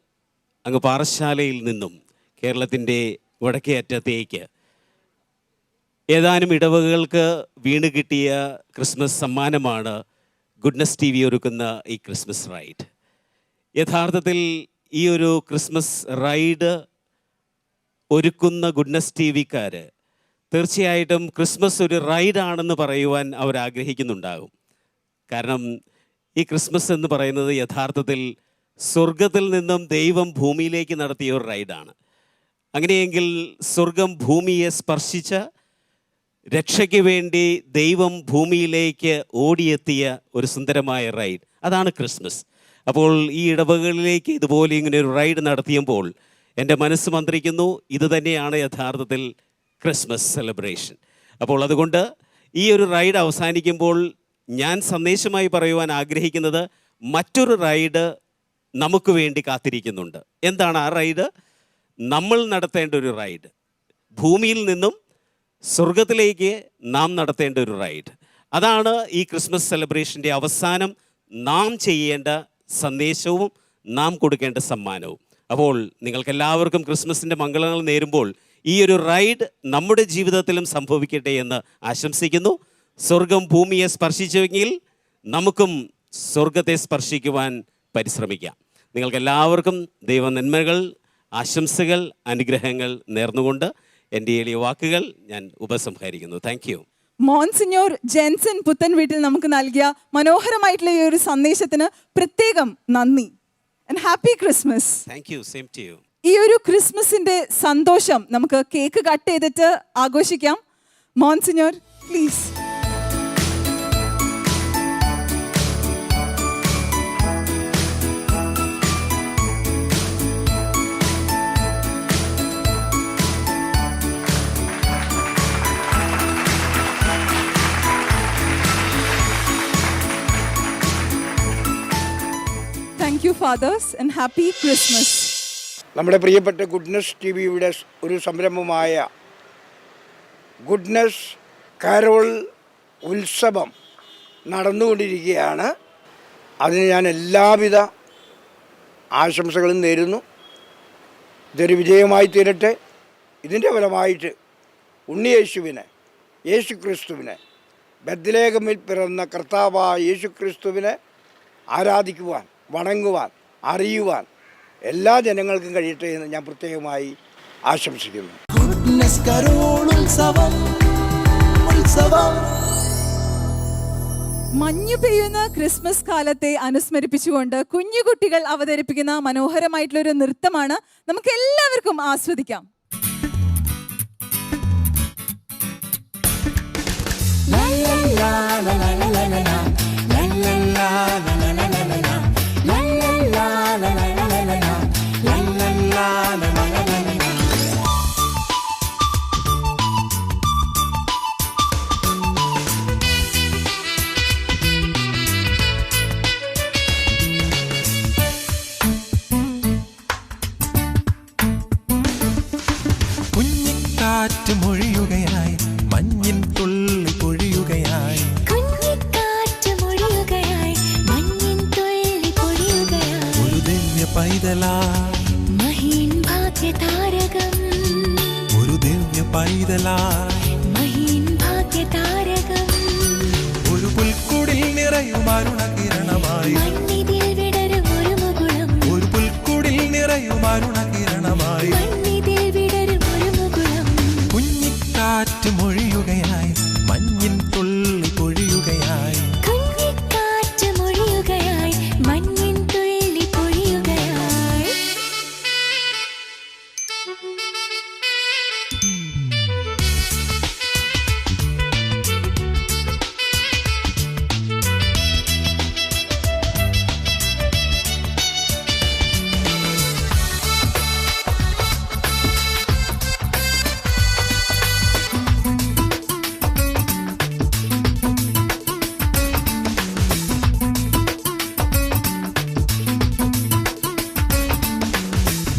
അങ്ങ് പാറശാലയിൽ നിന്നും കേരളത്തിൻ്റെ വടക്കേ അറ്റത്തേക്ക് ഏതാനും ഇടവകകൾക്ക് വീണ് കിട്ടിയ ക്രിസ്മസ് സമ്മാനമാണ് ഗുഡ്നസ് TV ഒരുക്കുന്ന ഈ ക്രിസ്മസ് റൈഡ്. യഥാർത്ഥത്തിൽ ഈ ഒരു ക്രിസ്മസ് റൈഡ് ഒരുക്കുന്ന ഗുഡ്നസ് TVക്കാർ തീർച്ചയായിട്ടും ക്രിസ്മസ് ഒരു റൈഡാണെന്ന് പറയുവാൻ അവർ ആഗ്രഹിക്കുന്നുണ്ടാകും. കാരണം ഈ ക്രിസ്മസ് എന്ന് പറയുന്നത് യഥാർത്ഥത്തിൽ സ്വർഗത്തിൽ നിന്നും ദൈവം ഭൂമിയിലേക്ക് നടത്തിയ ഒരു റൈഡാണ്. അങ്ങനെയെങ്കിൽ സ്വർഗം ഭൂമിയെ സ്പർശിച്ച രക്ഷയ്ക്ക് വേണ്ടി ദൈവം ഭൂമിയിലേക്ക് ഓടിയെത്തിയ ഒരു സുന്ദരമായ റൈഡ്, അതാണ് ക്രിസ്മസ്. അപ്പോൾ ഈ ഇടവകളിലേക്ക് ഇതുപോലെ ഇങ്ങനെ ഒരു റൈഡ് നടത്തിയപ്പോൾ എൻ്റെ മനസ്സ് മന്ത്രിക്കുന്നു, ഇത് തന്നെയാണ് യഥാർത്ഥത്തിൽ ക്രിസ്മസ് സെലിബ്രേഷൻ. അപ്പോൾ അതുകൊണ്ട് ഈ ഒരു റൈഡ് അവസാനിക്കുമ്പോൾ ഞാൻ സന്ദേശമായി പറയുവാൻ ആഗ്രഹിക്കുന്നത് മറ്റൊരു റൈഡ് നമുക്ക് വേണ്ടി കാത്തിരിക്കുന്നുണ്ട്. എന്താണ് ആ റൈഡ്? നമ്മൾ നടത്തേണ്ട ഒരു റൈഡ്, ഭൂമിയിൽ നിന്നും സ്വർഗത്തിലേക്ക് നാം നടത്തേണ്ട ഒരു റൈഡ്. അതാണ് ഈ ക്രിസ്മസ് സെലിബ്രേഷൻ്റെ അവസാനം നാം ചെയ്യേണ്ട സന്ദേശവും നാം കൊടുക്കേണ്ട സമ്മാനവും. അപ്പോൾ നിങ്ങൾക്കെല്ലാവർക്കും ക്രിസ്മസിൻ്റെ മംഗളങ്ങൾ നേരുമ്പോൾ ഈ ഒരു റൈഡ് നമ്മുടെ ജീവിതത്തിലും സംഭവിക്കട്ടെ എന്ന് ആശംസിക്കുന്നു. സ്വർഗം ഭൂമിയെ സ്പർശിച്ചുവെങ്കിൽ നമുക്കും സ്വർഗത്തെ സ്പർശിക്കുവാൻ പരിശ്രമിക്കാം. നിങ്ങൾക്കെല്ലാവർക്കും ദൈവ നന്മകൾ, ആശംസകൾ, അനുഗ്രഹങ്ങൾ നേർന്നുകൊണ്ട് എൻ്റെ എളിയ വാക്കുകൾ ഞാൻ ഉപസംഹരിക്കുന്നു. Thank you. Monsignor Jenson Puthenveettil നമുക്ക് നൽകിയ മനോഹരമായിട്ടുള്ള ഈ ഒരു സന്ദേശത്തിന് പ്രത്യേകം നന്ദി. And happy Christmas. Thank you. Same to you. ഈ ഒരു ക്രിസ്മസിന്റെ സന്തോഷം നമുക്ക് കേക്ക് കട്ട് ചെയ്തിട്ട് ആഘോഷിക്കാം. Monsignor please. Thank you fathers and happy Christmas. നമ്മുടെ പ്രിയപ്പെട്ട ഗുഡ്നസ് TVയുടെ ഒരു സംരംഭമായ ഗുഡ്നസ് കരോൾ ഉത്സവം നടന്നുകൊണ്ടിരിക്കുകയാണ്. അതിന് ഞാൻ എല്ലാവിധ ആശംസകളും നേരുന്നു. ഇതൊരു വിജയമായി തീരട്ടെ. ഇതിൻ്റെ ഫലമായിട്ട് ഉണ്ണിയേശുവിനെ, യേശുക്രിസ്തുവിനെ, ബത്ലഹേമിൽ പിറന്ന കർത്താവായ യേശുക്രിസ്തുവിനെ ആരാധിക്കുവാൻ, വണങ്ങുവാൻ, അറിയുവാൻ എല്ലാ ജനങ്ങൾക്കും കഴിയട്ടെ എന്ന് ഞാൻ പ്രത്യേകമായി ആശംസിക്കുന്നു. മഞ്ഞു പെയ്യുന്ന ക്രിസ്മസ് കാലത്തെ അനുസ്മരിപ്പിച്ചുകൊണ്ട് കുഞ്ഞുകുട്ടികൾ അവതരിപ്പിക്കുന്ന മനോഹരമായിട്ടുള്ള ഒരു നൃത്തമാണ്. നമുക്ക് എല്ലാവർക്കും ആസ്വദിക്കാം. പൈതലായി മഹീൻ ഭാഗ്യതാരകം ഒരു ദിവ്യ പൈതലായി മഹീൻ ഭാഗ്യതാരകം ഒരു പുൽക്കുടിൽ നിറയും അരുണകിരണമായി മണ്ണിതിൽ വിടരും ഒരു മുകുളം ഒരു പുൽക്കുടിൽ നിറയും അരുണകിരണമായി മണ്ണിതിൽ വിടരും ഒരു മുകുളം കുഞ്ഞിക്കാറ്റ് മൊഴിയുകയായി മഞ്ഞിൻ തുള്ളി പൊഴിയുകയായി കുഞ്ഞിക്കാറ്റ് മൊഴിയുകയായി മഞ്ഞിൻ തുള്ളി പൊഴിയുകയായി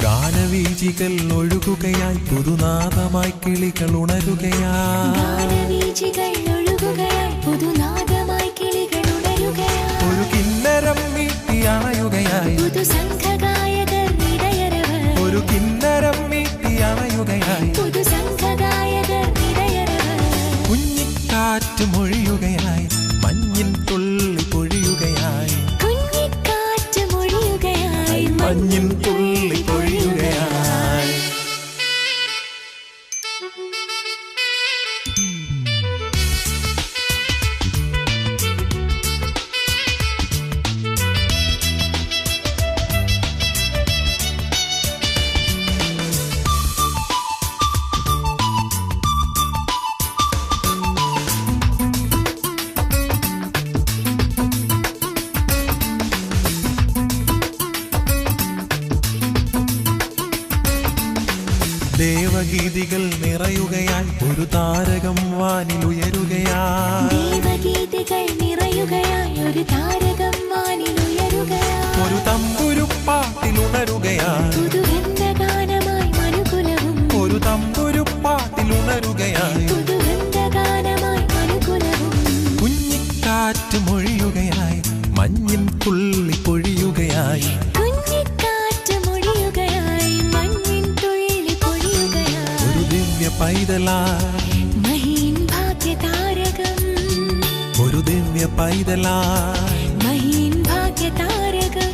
ഗാനവീചികൾ ഒഴുകുകയായി പുതുനാദമായി കിളികൾ ഉണരുകയായി ഗാനവീചികൾ ഒഴുകുകയായി പുതുനാദമായി കിളികൾ ഉണരുകയായി ഒരു കിന്നരം മീട്ടി അണയുകയായി പുതുസംഘഗായകർ ഇടയരവർ ഒരു കിന്നരം മീട്ടി അണയുകയായി പുതുസംഘഗായകർ ഇടയരവർ കുഞ്ഞിക്കാറ്റ് മൊഴിയുകയായി മഞ്ഞിൻ തുള്ളി പൊഴിയുകയായി കുഞ്ഞിക്കാറ്റ് മൊഴിയുകയായി മഞ്ഞിൻ തുള്ളി പൊഴിയുകയായി ദേവഗീതികൾ നിറയുകയായി ഒരു താരകം വാനിലുയരുകയായി ദേവഗീതികൾ നിറയുകയായി ഒരു താരകം വാനിലുയരുകയായി ഒരു തമ്പുരുപ്പാട്ടിലുണരുകയായി പുതുഗന്ധഗാനമായി മനുകുലവും ഒരു തമ്പുരുപ്പാട്ടിലുണരുകയായി പുതുഗന്ധഗാനമായി മനുകുലവും കുഞ്ഞിക്കാറ്റ് മൊഴിയുകയായി മഞ്ഞിൻ തുള്ളി പൊഴിയുകയായി കുഞ്ഞിക്കാറ്റ് മൊഴിയുകയായി മഞ്ഞിൻ തുള്ളി പൊഴിയുകയായി ഒരു ദിവ്യ പൈതലായി മഹീൻ ഭാഗ്യതാരകം ഒരു ദിവ്യ പൈതലായി മഹീൻ ഭാഗ്യതാരകം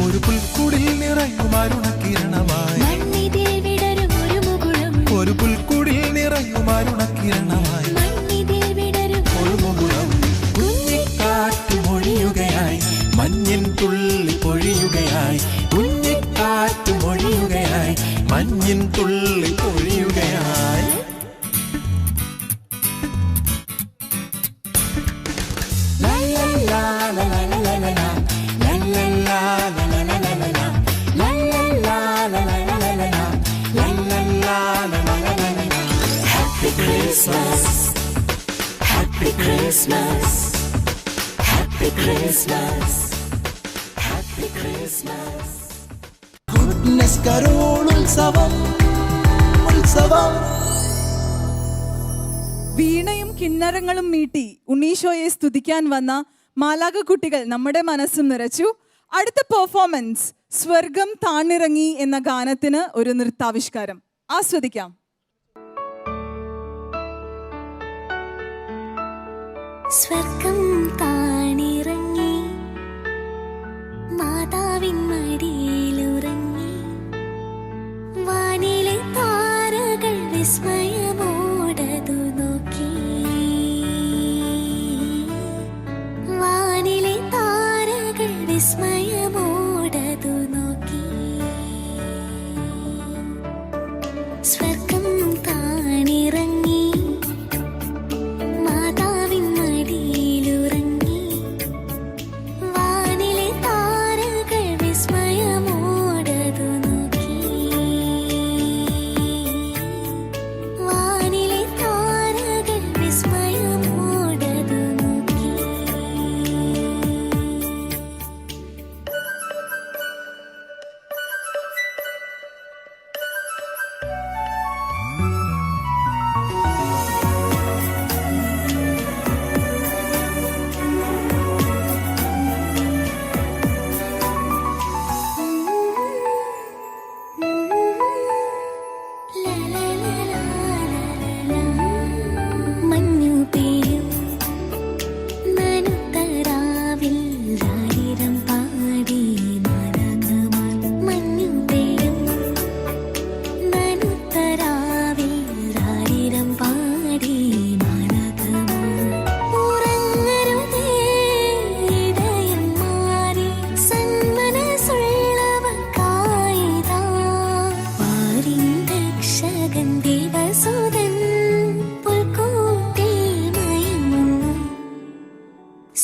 ഒരു പുൽക്കുടിൽ നിറയും അരുണകിരണമായി മണ്ണിതിൽ വിടരും ഒരു മുകുളം ഒരു പുൽക്കുടിൽ നിറയും അരുണകിരണമായി മണ്ണിതിൽ വിടരും ഒരു മുകുളം കുഞ്ഞിക്കാറ്റ് മൊഴിയുകയായി മഞ്ഞിൻ തുള്ളി പൊഴിയുകയായി കുഞ്ഞിക്കാറ്റ് മൊഴിയുകയായി മഞ്ഞിൻ തുള്ളി പൊഴിയുകയായി Happy Christmas, Happy Christmas, Happy Christmas, Happy Christmas. Goodness carol ഉത്സവം ഉത്സവം വീണയും കിന്നരങ്ങളും മീട്ടി ഉണ്ണീശോയെ സ്തുതിക്കാൻ വന്ന മാലാഖ കുട്ടികൾ നമ്മുടെ മനസ്സും നിറച്ചു. അടുത്ത പെർഫോമൻസ് സ്വർഗം താണിറങ്ങി എന്ന ഗാനത്തിന് ഒരു നൃത്താവിഷ്കാരം ആസ്വദിക്കാം. സ്വർഗം താണിറങ്ങി മാതാവിൻ മടിയിലുറങ്ങി വാനിലെ താരകൾ വിസ്മയമോടതു നോക്കി വാനിലെ താരകൾ വിസ്മയമോടതു നോക്കി സ്വർഗം താണിറങ്ങി മാതാവിൻ മടിയിലുറങ്ങി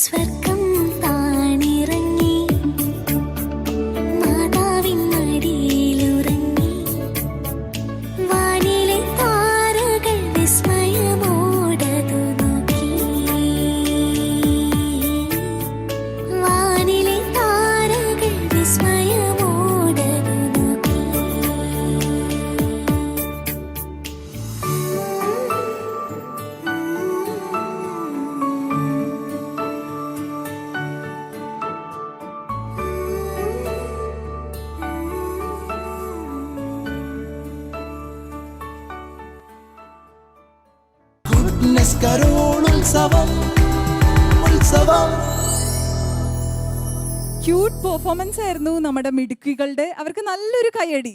സ്വർഗം താണിറങ്ങി മാതാവിൻ മടിയിലുറങ്ങി വാനിലെ താരകൾ വിസ്മയമോടതു നോക്കി വാനിലെ താരകൾ വിസ്മയമോടതു നോക്കി ഗുഡ്നസ് കരോൾ ഉത്സവം ഉത്സവം. ക്യൂട്ട് പെർഫോമൻസ് ആയിരുന്നു നമ്മുടെ മിടുക്കികളുടെ. അവർക്ക് നല്ലൊരു കയ്യടി.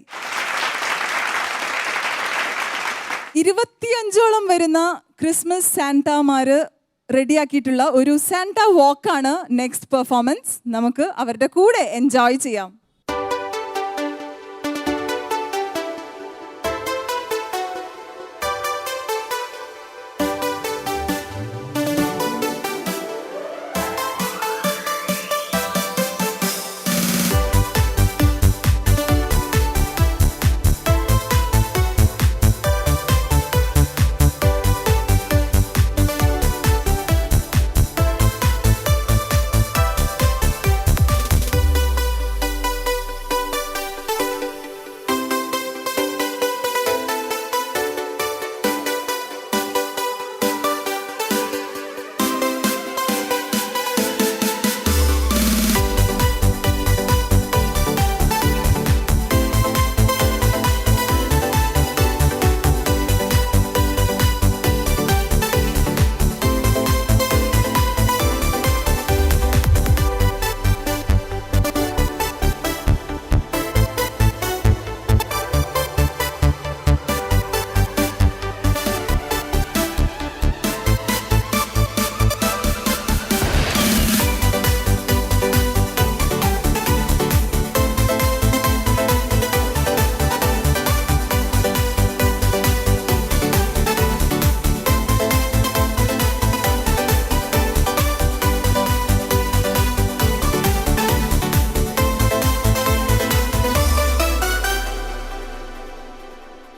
25ഓളം വരുന്ന ക്രിസ്മസ് സാന്റാമാര് റെഡിയാക്കിയിട്ടുള്ള ഒരു സാന്റ വാക്കാണ് നെക്സ്റ്റ് പെർഫോമൻസ്. നമുക്ക് അവരുടെ കൂടെ എൻജോയ് ചെയ്യാം.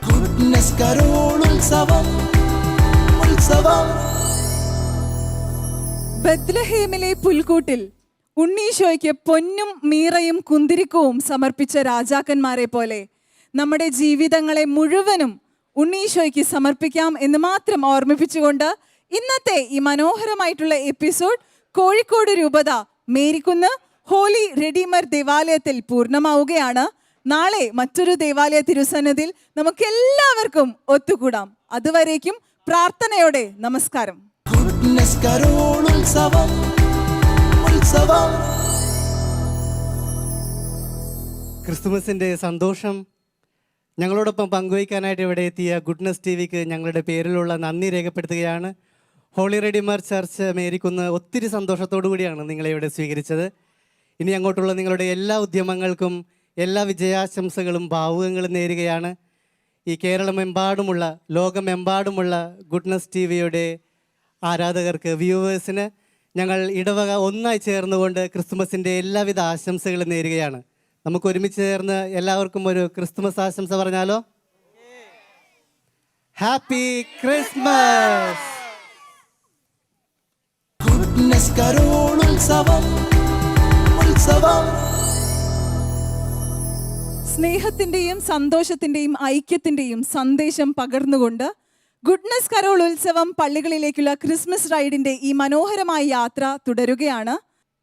ഗുഡ്നസ് കരോൾ ഉത്സവം ഉത്സവം. ബത്ലഹേമിലെ പുൽക്കൂട്ടിൽ ഉണ്ണീശോയ്ക്ക് പൊന്നും മീറയും കുന്തിരിക്കവും സമർപ്പിച്ച രാജാക്കന്മാരെ പോലെ നമ്മുടെ ജീവിതങ്ങളെ മുഴുവനും ഉണ്ണീശോയ്ക്ക് സമർപ്പിക്കാം എന്ന് മാത്രം ഓർമ്മിപ്പിച്ചുകൊണ്ട് ഇന്നത്തെ ഈ മനോഹരമായിട്ടുള്ള എപ്പിസോഡ് കോഴിക്കോട് രൂപത മേരിക്കുന്ന് ഹോളി റെഡീമർ ദേവാലയത്തിൽ പൂർണ്ണമാവുകയാണ്. നാളെ മറ്റൊരു ദേവാലയ തിരുസന്നിധിയിൽ നമുക്കെല്ലാവർക്കും ഒത്തുകൂടാം. അതുവരേക്കും പ്രാർത്ഥനയോടെ നമസ്കാരം. ഗുഡ്നസ് കരോൾ ഉത്സവം ഉത്സവം. ക്രിസ്തുമസിൻ്റെ സന്തോഷം ഞങ്ങളോടൊപ്പം പങ്കുവയ്ക്കാനായിട്ട് ഇവിടെ എത്തിയ ഗുഡ്നസ് ടി വിക്ക് ഞങ്ങളുടെ പേരിലുള്ള നന്ദി രേഖപ്പെടുത്തുകയാണ്. ഹോളി റെഡീമർ ചർച്ച് മേരിക്കുന്ന് ഒത്തിരി സന്തോഷത്തോടു കൂടിയാണ് നിങ്ങളെ ഇവിടെ സ്വീകരിച്ചത്. ഇനി അങ്ങോട്ടുള്ള നിങ്ങളുടെ എല്ലാ ഉദ്യമങ്ങൾക്കും എല്ലാ വിജയാശംസകളും ഭാവുകങ്ങളും നേരുകയാണ്. ഈ കേരളമെമ്പാടുമുള്ള ലോകമെമ്പാടുമുള്ള ഗുഡ്നസ് ടി വിയുടെ ആരാധകർക്ക് വ്യൂവേഴ്സിന് ഞങ്ങൾ ഇടവക ഒന്നായി ചേർന്നുകൊണ്ട് ക്രിസ്തുമസിൻ്റെ എല്ലാവിധ ആശംസകളും നേരുകയാണ്. നമുക്ക് ഒരുമിച്ച് ചേർന്ന് എല്ലാവർക്കും ഒരു ക്രിസ്തുമസ് ആശംസ പറഞ്ഞാലോ? Happy Christmas. ഗുഡ്നസ് കരോൾ ഉത്സവം ഉത്സവം. സ്നേഹത്തിൻ്റെയും സന്തോഷത്തിൻ്റെയും ഐക്യത്തിൻ്റെയും സന്ദേശം പകർന്നുകൊണ്ട് ഗുഡ്നസ് കരോൾ ഉത്സവം പള്ളികളിലേക്കുള്ള ക്രിസ്മസ് റൈഡിൻ്റെ ഈ മനോഹരമായ യാത്ര തുടരുകയാണ്.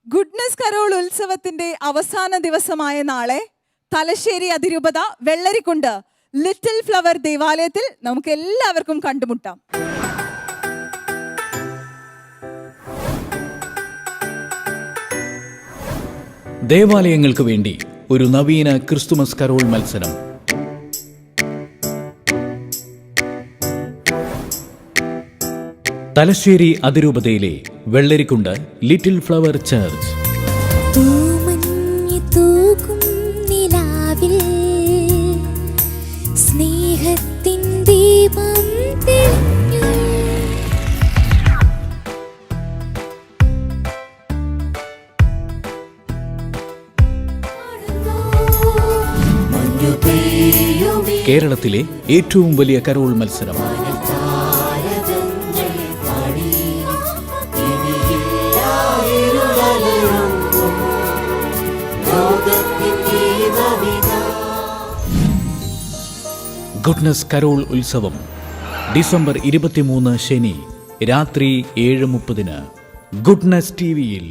ഗുഡ്നസ് കരോൾ ഉത്സവത്തിൻ്റെ അവസാന ദിവസമായ നാളെ തലശ്ശേരി അതിരൂപത വെള്ളരിക്കുണ്ട് ലിറ്റിൽ ഫ്ലവർ ദേവാലയത്തിൽ നമുക്ക് എല്ലാവർക്കും കണ്ടുമുട്ടാം. ദേവാലയങ്ങൾക്ക് വേണ്ടി ഒരു നവീന ക്രിസ്തുമസ് കരോൾ മത്സരം. തലശ്ശേരി അതിരൂപതയിലെ വെള്ളരിക്കുണ്ട് ലിറ്റിൽ ഫ്ലവർ ചർച്ച്. തൂമഞ്ഞ് തൂകും നിലാവിൽ സ്നേഹത്തിൻ ദീപം തെളിഞ്ഞു. കേരളത്തിലെ ഏറ്റവും വലിയ കരോൾ മത്സരം. ഗുഡ്നസ് കരോൾ ഉത്സവം ഡിസംബർ 23 ശനി രാത്രി 7:30 ഗുഡ്നസ് ടിവിയിൽ.